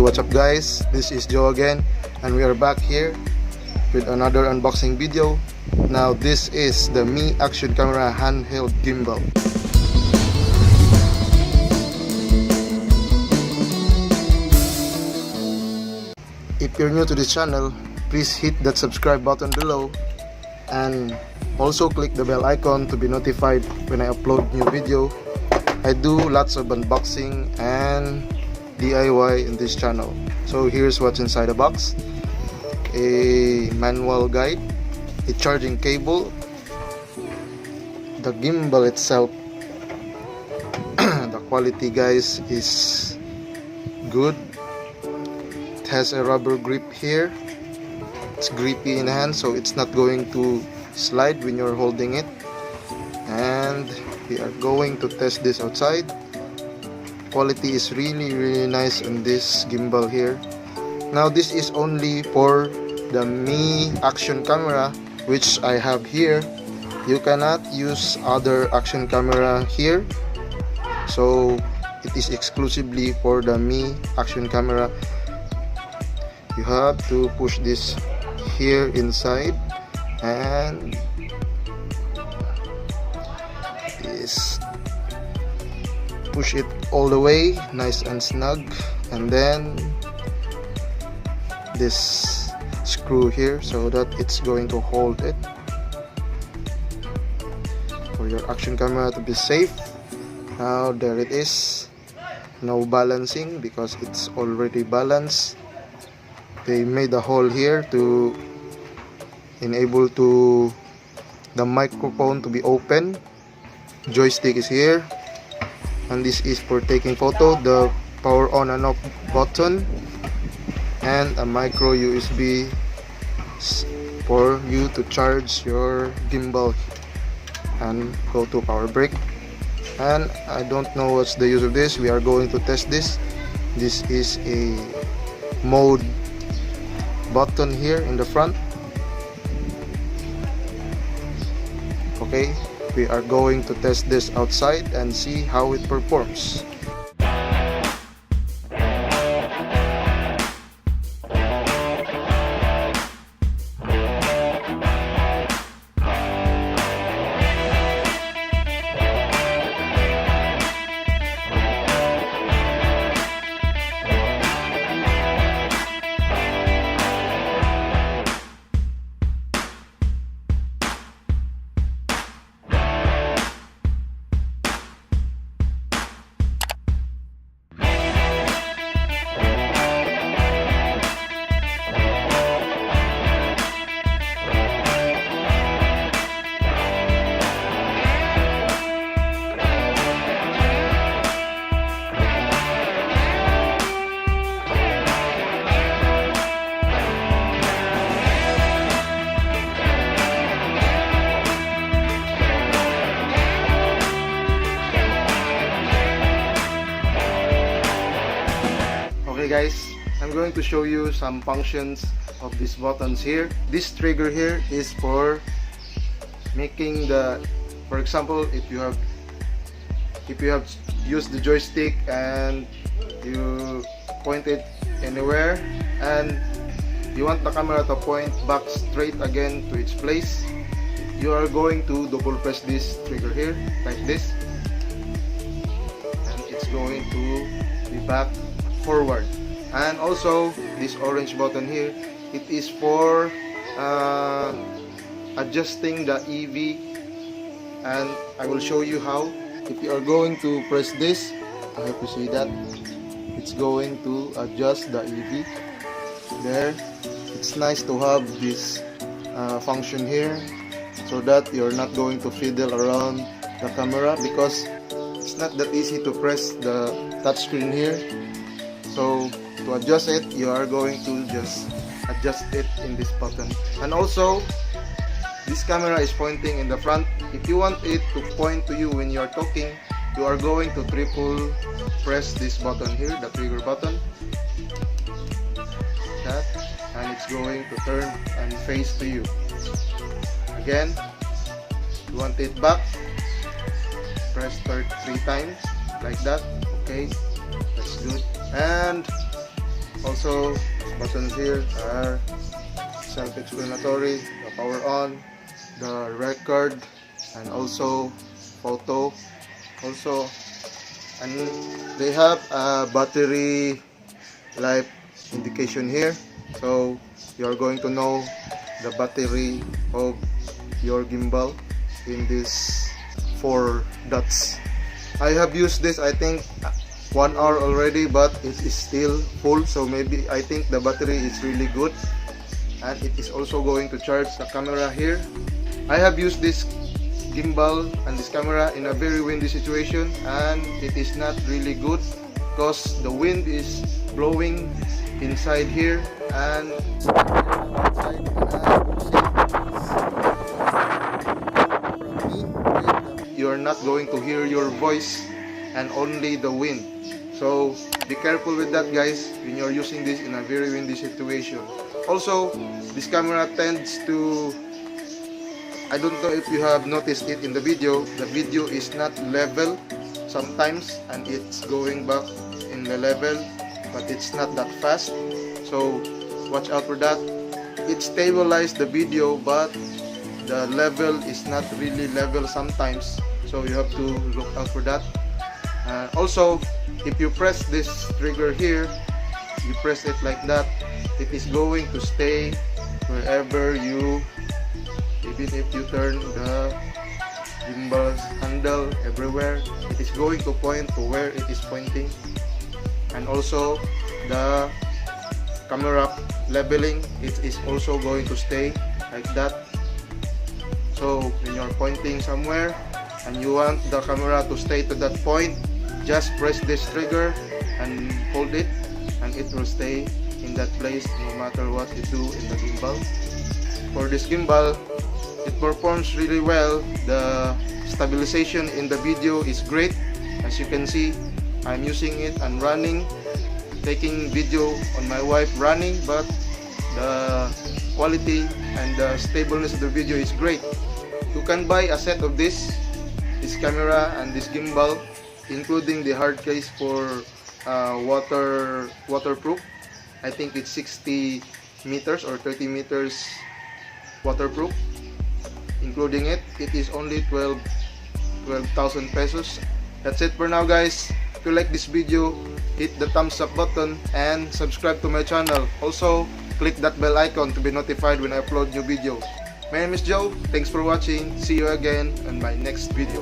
what's up guys, this is Joe again, and we are back here with another unboxing video. Now this is the Mi Action Camera Handheld Gimbal. If you're new to this channel, please hit that subscribe button below and also click the bell icon to be notified when I upload new video. I do lots of unboxing and DIY in this channel. So here's what's inside the box: a manual guide, a charging cable, the gimbal itself. The quality guys is good. It has a rubber grip here. It's grippy in hand, so it's not going to slide when you're holding it. And we are going to test this outside. Quality is really nice on this gimbal here. Now this is only for the Mi Action camera, which I have here. You cannot use other action camera here, so it is exclusively for the Mi Action camera. You have to push this here inside and this, push it all the way nice and snug, and then this screw here so that it's going to hold it for your action camera to be safe. Now there it is. No balancing because it's already balanced. They made a hole here to enable the microphone to be open. Joystick is here, and this is for taking photo, the power on and off button, and a micro USB for you to charge your gimbal and go to power break. And I don't know what's the use of this. We are going to test this. This is a mode button here in the front. Okay, we are going to test this outside and see how it performs. Okay guys, I'm going to show you some functions of these buttons here. This trigger here is for making for example, if you have used the joystick and you point it anywhere and you want the camera to point back straight again to its place, you are going to double press this trigger here like this, and it's going to be back forward. And also this orange button here, it is for adjusting the EV, and I will show you how. If you are going to press this, I hope you see that it's going to adjust the EV there. It's nice to have this function here so that you're not going to fiddle around the camera, because it's not that easy to press the touchscreen here. So to adjust it, you are going to just adjust it in this button. And also this camera is pointing in the front. If you want it to point to you when you are talking, you are going to triple press this button here, the trigger button, that, and it's going to turn and face to you. Again, you want it back, press 3 times like that. Okay, that's good. And Also, buttons here are self-explanatory, the power on, the record, and also photo. Also, and they have a battery life indication here, so you're going to know the battery of your gimbal in this 4 dots. I have used this, I think 1 hour already, but it is still full, so maybe I think the battery is really good, and it is also going to charge the camera here. I have used this gimbal and this camera in a very windy situation, and it is not really good because the wind is blowing inside here and outside, you're not going to hear your voice and only the wind. So be careful with that, guys, when you're using this in a very windy situation. Also, this camera tends to, I don't know if you have noticed it in the video is not level sometimes, and it's going back in the level, but it's not that fast, so watch out for that. It stabilized the video, but the level is not really level sometimes, so you have to look out for that. Also, if you press this trigger here, you press it like that, it is going to stay wherever you, even if you turn the gimbal's handle everywhere, it is going to point to where it is pointing. And also the camera leveling, it is also going to stay like that. So when you're pointing somewhere and you want the camera to stay to that point, just press this trigger and hold it, and it will stay in that place no matter what you do in the gimbal. For this gimbal, it performs really well. The stabilization in the video is great. As you can see, I'm using it and running, taking video on my wife running, but the quality and the stableness of the video is great. You can buy a set of this camera and this gimbal, including the hard case for waterproof. I think it's 60 meters or 30 meters waterproof. Including it is only 12,000 pesos. That's it for now, guys. If you like this video, hit the thumbs up button and subscribe to my channel. Also, click that bell icon to be notified when I upload new videos. My name is Joe. Thanks for watching. See you again in my next video.